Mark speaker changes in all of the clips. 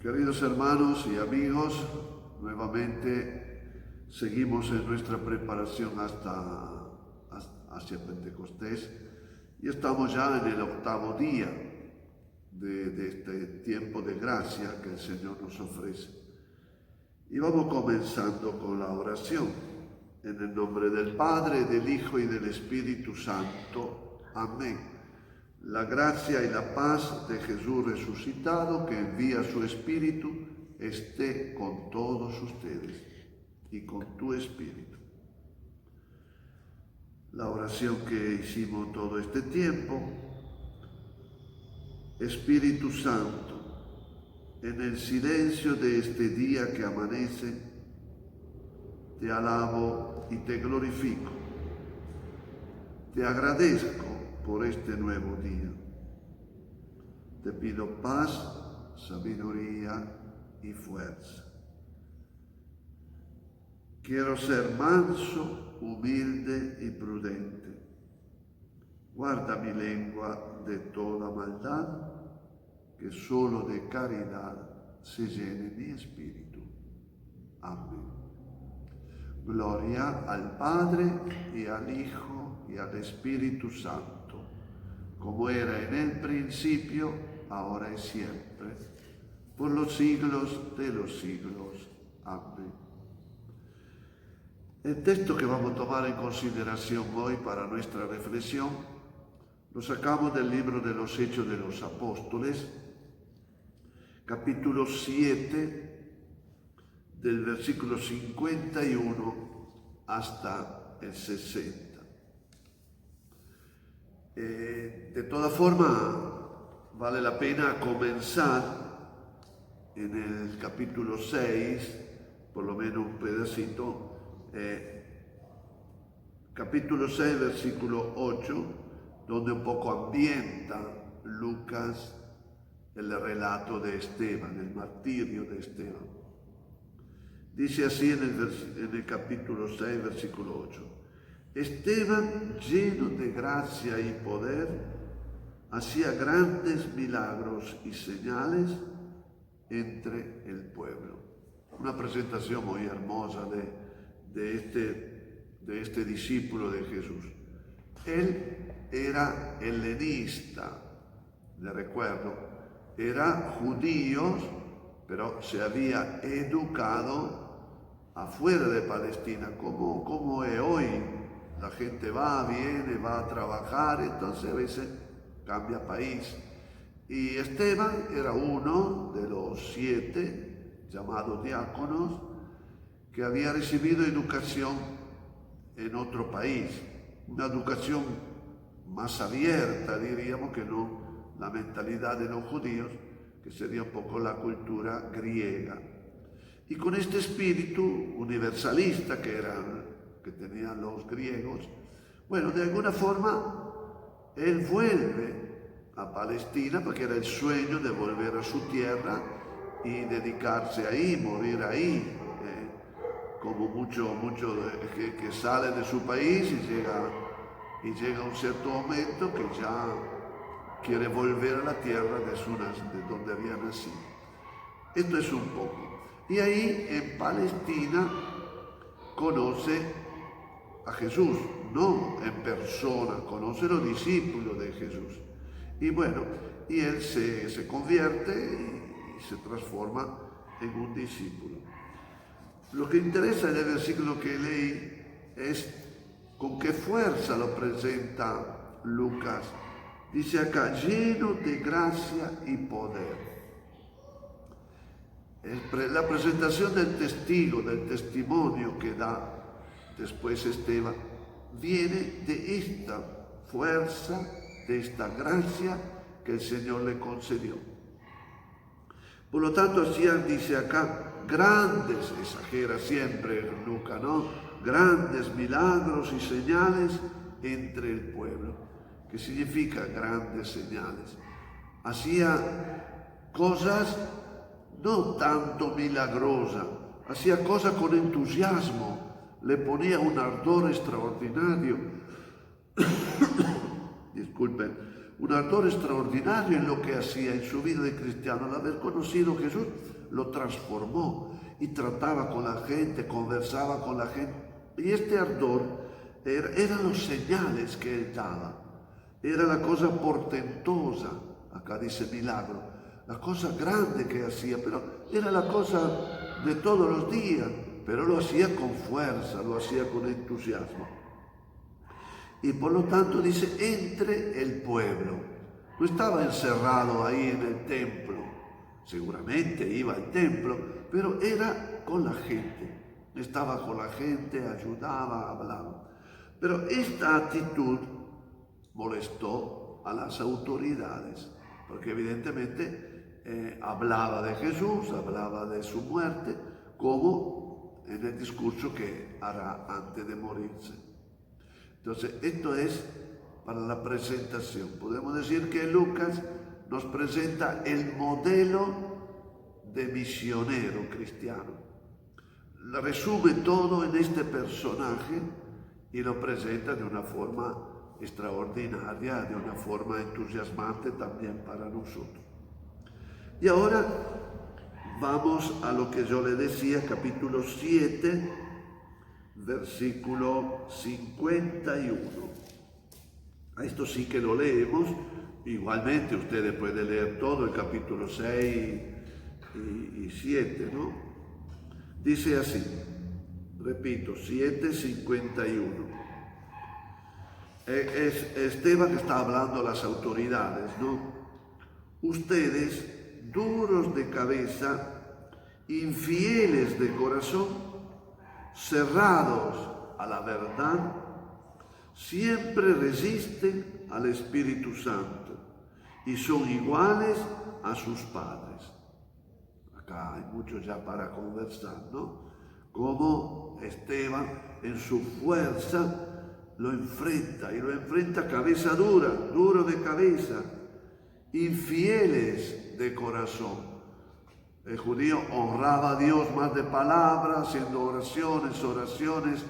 Speaker 1: Queridos hermanos y amigos, nuevamente seguimos en nuestra preparación hacia Pentecostés y estamos ya en el 8º día de este tiempo de gracia que el Señor nos ofrece. Y vamos comenzando con la oración. En el nombre del Padre, del Hijo y del Espíritu Santo. Amén. La gracia y la paz de Jesús resucitado, que envía su Espíritu, esté con todos ustedes y con tu Espíritu. La oración que hicimos todo este tiempo: Espíritu Santo, en el silencio de este día que amanece, te alabo y te glorifico. Te agradezco por este nuevo día. Te pido paz, sabiduría y fuerza. Quiero ser manso, humilde y prudente. Guarda mi lengua de toda maldad, que solo de caridad se llene mi espíritu. Amén. Gloria al Padre y al Hijo y al Espíritu Santo, como era en el principio, ahora y siempre, por los siglos de los siglos. Amén. El texto que vamos a tomar en consideración hoy para nuestra reflexión lo sacamos del libro de los Hechos de los Apóstoles, capítulo 7, del versículo 51 hasta el 60. De toda forma, vale la pena comenzar en el capítulo 6, por lo menos un pedacito, capítulo 6, versículo 8, donde un poco ambienta Lucas el relato de Esteban, el martirio de Esteban. Dice así en el capítulo 6, versículo 8. Esteban, lleno de gracia y poder, hacía grandes milagros y señales entre el pueblo. Una presentación muy hermosa de este discípulo de Jesús. Él era helenista, le recuerdo, era judío, pero se había educado afuera de Palestina, como es hoy. La gente va, viene, va a trabajar, entonces a veces cambia país. Y Esteban era uno de los 7 llamados diáconos que había recibido educación en otro país, una educación más abierta, diríamos, que no la mentalidad de los judíos, que sería un poco la cultura griega. Y con este espíritu universalista que tenían los griegos, bueno, de alguna forma él vuelve a Palestina, porque era el sueño de volver a su tierra y dedicarse ahí, morir ahí. como mucho que sale de su país y llega a un cierto momento que ya quiere volver a la tierra de donde había nacido. Esto es un poco. Y ahí en Palestina conoce a Jesús, no en persona, conoce a los discípulos de Jesús. Y bueno, y él se convierte y se transforma en un discípulo. Lo que interesa en el versículo que leí es con qué fuerza lo presenta Lucas. Dice acá, lleno de gracia y poder. La presentación del testigo, del testimonio que da después Esteban, viene de esta fuerza, de esta gracia que el Señor le concedió. Por lo tanto, dice acá, grandes, exagera siempre Lucas, ¿no? Grandes milagros y señales entre el pueblo. ¿Qué significa grandes señales? Hacía cosas no tanto milagrosas, hacía cosas con entusiasmo, le ponía un ardor extraordinario. Disculpen. Un ardor extraordinario en lo que hacía en su vida de cristiano. Al haber conocido a Jesús, lo transformó y trataba con la gente, conversaba con la gente. Y este ardor eran los señales que él daba. Era la cosa portentosa, acá dice milagro, la cosa grande que hacía, pero era la cosa de todos los días, pero lo hacía con fuerza, lo hacía con entusiasmo. Y por lo tanto dice, entre el pueblo. No estaba encerrado ahí en el templo. Seguramente iba al templo, pero era con la gente. Estaba con la gente, ayudaba, hablaba. Pero esta actitud molestó a las autoridades, porque evidentemente hablaba de Jesús, hablaba de su muerte, como en el discurso que hará antes de morirse. Entonces, esto es para la presentación. Podemos decir que Lucas nos presenta el modelo de misionero cristiano. Lo resume todo en este personaje y lo presenta de una forma extraordinaria, de una forma entusiasmante también para nosotros. Y ahora vamos a lo que yo le decía, capítulo 7, versículo 51. A esto sí que lo leemos. Igualmente ustedes pueden leer todo el capítulo 6 y 7, ¿no? Dice así, repito, 7:51. Esteban está hablando a las autoridades, ¿no? Ustedes, duros de cabeza, infieles de corazón, cerrados a la verdad, siempre resisten al Espíritu Santo y son iguales a sus padres. Acá hay mucho ya para conversar, ¿no? Cómo Esteban en su fuerza lo enfrenta, y lo enfrenta cabeza dura, duro de cabeza, infieles de corazón. El judío honraba a Dios más de palabras, haciendo oraciones,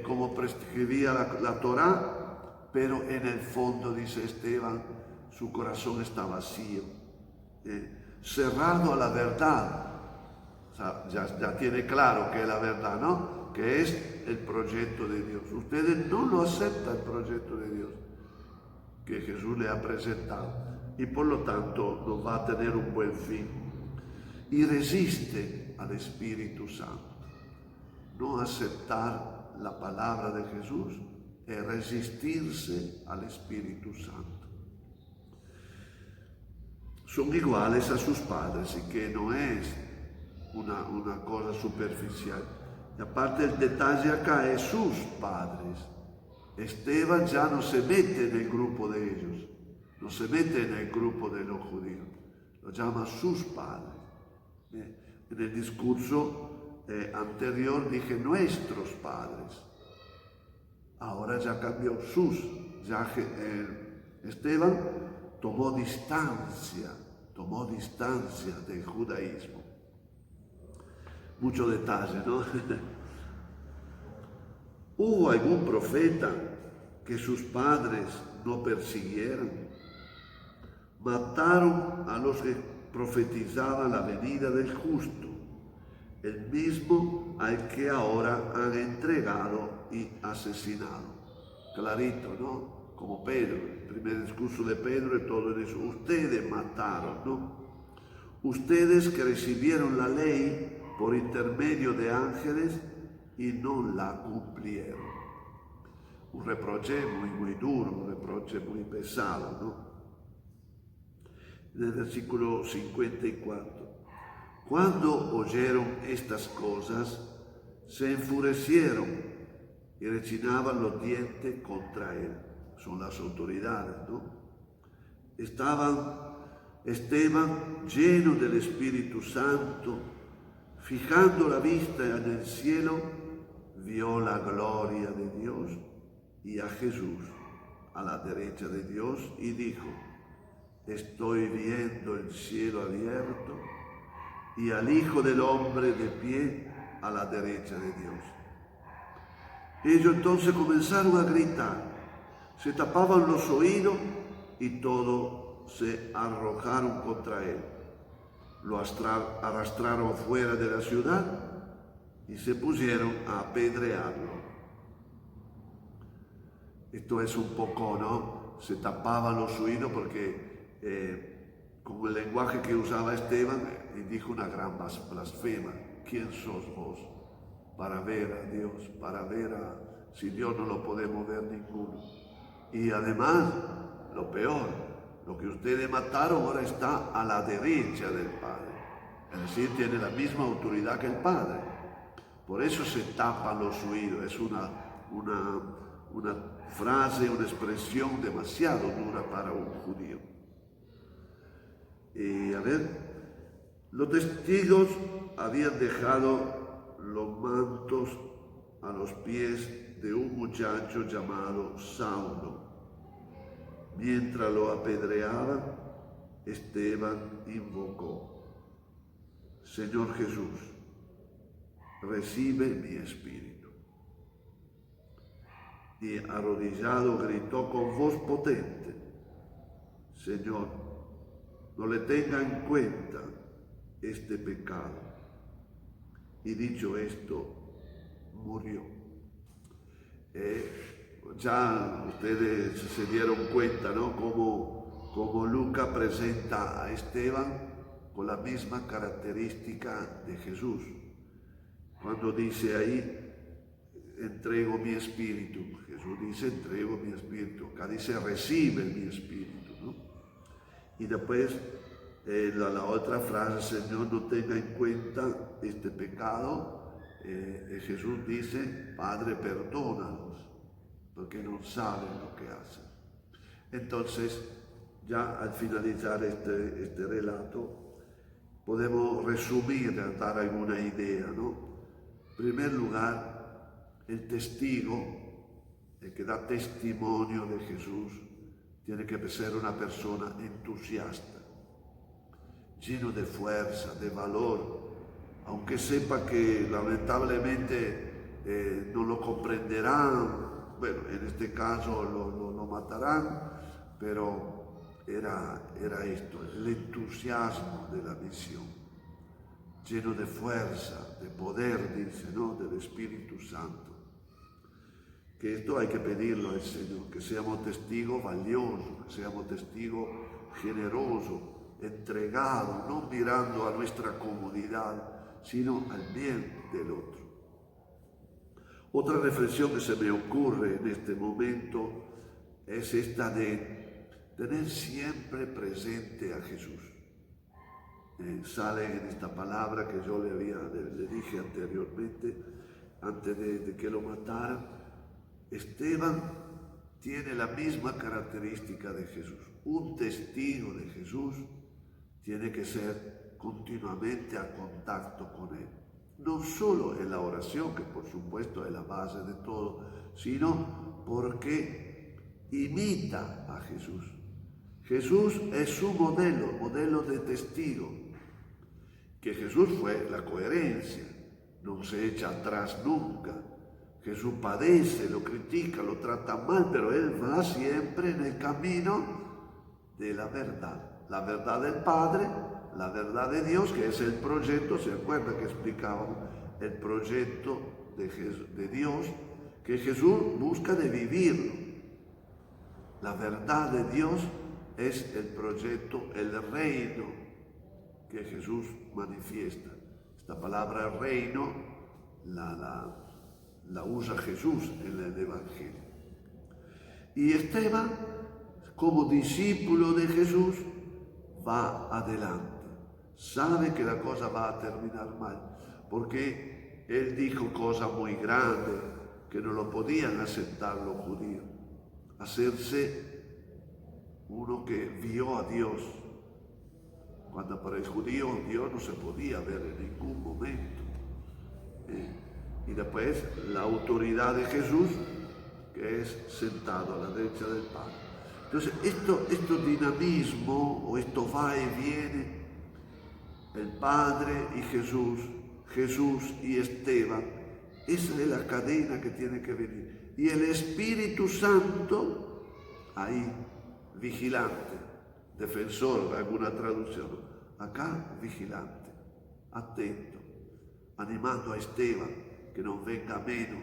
Speaker 1: como prescribía la Torá, pero en el fondo, dice Esteban, su corazón está vacío, cerrado a la verdad. O sea, ya tiene claro que es la verdad, ¿no? Que es el proyecto de Dios. Ustedes no lo aceptan, el proyecto de Dios que Jesús le ha presentado, y por lo tanto no va a tener un buen fin. Y resiste al Espíritu Santo. No aceptar la palabra de Jesús es resistirse al Espíritu Santo. Son iguales a sus padres, y que no es una cosa superficial. Y aparte el detalle acá es sus padres. Esteban ya no se mete en el grupo de ellos, no se mete en el grupo de los judíos, lo llama sus padres. En el discurso anterior dije nuestros padres, ahora ya cambió sus, ya Esteban tomó distancia del judaísmo. Mucho detalle, ¿no? ¿Hubo algún profeta que sus padres no persiguieran? Mataron a los que profetizaban la venida del justo, el mismo al que ahora han entregado y asesinado. Clarito, ¿no? Como Pedro, el primer discurso de Pedro y todo eso. Ustedes mataron, ¿no? Ustedes que recibieron la ley por intermedio de ángeles y no la cumplieron. Un reproche muy duro, un reproche muy pesado, ¿no? En el versículo 54. Cuando oyeron estas cosas, se enfurecieron y rechinaban los dientes contra él. Son las autoridades, ¿no? Esteban, lleno del Espíritu Santo, fijando la vista en el cielo, vio la gloria de Dios y a Jesús a la derecha de Dios y dijo: estoy viendo el cielo abierto y al Hijo del Hombre de pie a la derecha de Dios. Ellos entonces comenzaron a gritar, se tapaban los oídos y todos se arrojaron contra él. Lo arrastraron fuera de la ciudad y se pusieron a apedrearlo. Esto es un poco, ¿no? Se tapaban los oídos porque con el lenguaje que usaba Esteban, dijo una gran blasfema. ¿Quién sos vos para ver a Dios? Para ver si Dios no lo podemos ver ninguno. Y además, lo peor, lo que ustedes mataron ahora está a la derecha del Padre. Es decir, tiene la misma autoridad que el Padre. Por eso se tapan los oídos. Es una frase, una expresión demasiado dura para un judío. Y a ver, los testigos habían dejado los mantos a los pies de un muchacho llamado Saulo. Mientras lo apedreaban, Esteban invocó: Señor Jesús, recibe mi espíritu. Y arrodillado gritó con voz potente: Señor, no le tenga en cuenta este pecado. Y dicho esto, murió. Ya ustedes se dieron cuenta, ¿no? Como Lucas presenta a Esteban con la misma característica de Jesús. Cuando dice ahí, entrego mi espíritu, Jesús dice, entrego mi espíritu. Acá dice, recibe mi espíritu, ¿no? Y después la otra frase, Señor, no tenga en cuenta este pecado. Jesús dice, Padre, perdónalos, porque no saben lo que hacen. Entonces, ya al finalizar este relato, podemos resumir, dar alguna idea, ¿no? En primer lugar, el testigo, el que da testimonio de Jesús, tiene que ser una persona entusiasta, lleno de fuerza, de valor, aunque sepa que lamentablemente no lo comprenderán. Bueno, en este caso lo matarán, pero era esto, el entusiasmo de la misión, lleno de fuerza, de poder, dice, ¿no? Del Espíritu Santo. Que esto hay que pedirlo al Señor, que seamos testigos valiosos, que seamos testigos generosos, entregados, no mirando a nuestra comodidad, sino al bien del otro. Otra reflexión que se me ocurre en este momento es esta de tener siempre presente a Jesús. Sale en esta palabra que yo le dije anteriormente, antes de que lo mataran. Esteban tiene la misma característica de Jesús. Un testigo de Jesús tiene que ser continuamente a contacto con Él. No solo en la oración, que por supuesto es la base de todo, sino porque imita a Jesús. Jesús es su modelo de testigo. Que Jesús fue la coherencia, no se echa atrás nunca. Jesús padece, lo critica, lo trata mal, pero él va siempre en el camino de la verdad del Padre, la verdad de Dios, que es el proyecto. ¿Se acuerda que explicábamos el proyecto de Dios, que Jesús busca de vivirlo? La verdad de Dios es el proyecto, el reino que Jesús manifiesta. Esta palabra reino la usa Jesús en el Evangelio. Y Esteban, como discípulo de Jesús, va adelante. Sabe que la cosa va a terminar mal, porque él dijo cosas muy grandes que no lo podían aceptar los judíos. Hacerse uno que vio a Dios, cuando para el judío Dios no se podía ver en ningún momento. Y después la autoridad de Jesús, que es sentado a la derecha del Padre. Entonces, esto dinamismo, o esto va y viene, el Padre y Jesús y Esteban, esa es la cadena que tiene que venir. Y el Espíritu Santo, ahí, vigilante, defensor, alguna traducción. Acá, vigilante, atento, animando a Esteban, que no venga menos,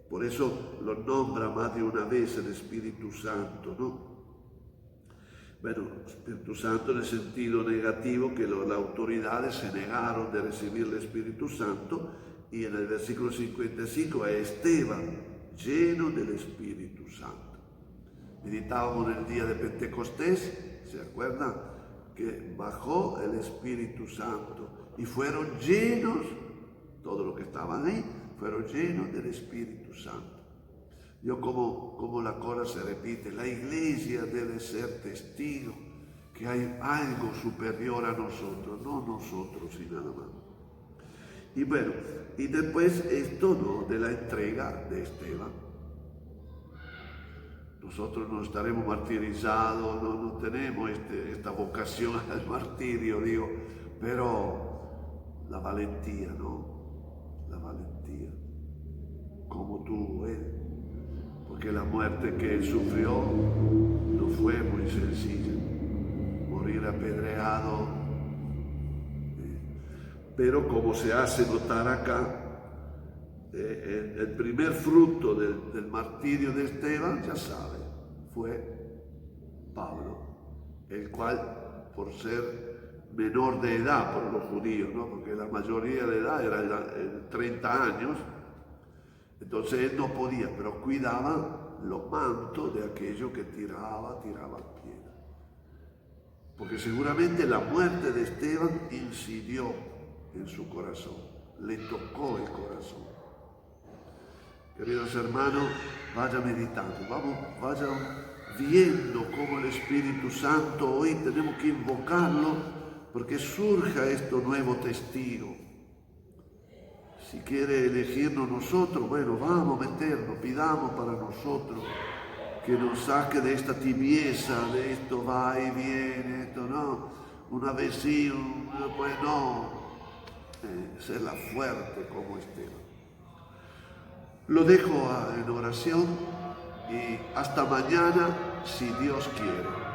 Speaker 1: por eso lo nombra más de una vez el Espíritu Santo, ¿no? Bueno, Espíritu Santo en el sentido negativo, que las autoridades se negaron de recibir el Espíritu Santo, y en el versículo 55 es Esteban, lleno del Espíritu Santo. Meditábamos en el día de Pentecostés, ¿se acuerdan? Que bajó el Espíritu Santo y fueron llenos, todos los que estaban ahí, fueron llenos del Espíritu Santo. Yo como la cosa se repite, la iglesia debe ser testigo que hay algo superior a nosotros, no nosotros y nada más. Y bueno, y después esto, ¿no?, de la entrega de Esteban. Nosotros no estaremos martirizados, no tenemos esta vocación al martirio, digo, pero la valentía, ¿no? La valentía, como tuvo él, porque la muerte que él sufrió no fue muy sencilla, morir apedreado, pero como se hace notar acá, el primer fruto del martirio de Esteban, ya sabe, fue Pablo, el cual, por ser menor de edad por los judíos, ¿no?, porque la mayoría de edad era 30 años, entonces él no podía, pero cuidaba los mantos de aquello que tiraba piedra. Porque seguramente la muerte de Esteban incidió en su corazón, le tocó el corazón. Queridos hermanos, vayan meditando, vayan viendo cómo el Espíritu Santo hoy tenemos que invocarlo, porque surja este nuevo testigo. Si quiere elegirnos nosotros, bueno, vamos a meternos, pidamos para nosotros que nos saque de esta tibieza, de esto va y viene, esto no, una vez sí, después no, serla fuerte como Esteban. Lo dejo en oración y hasta mañana, si Dios quiere.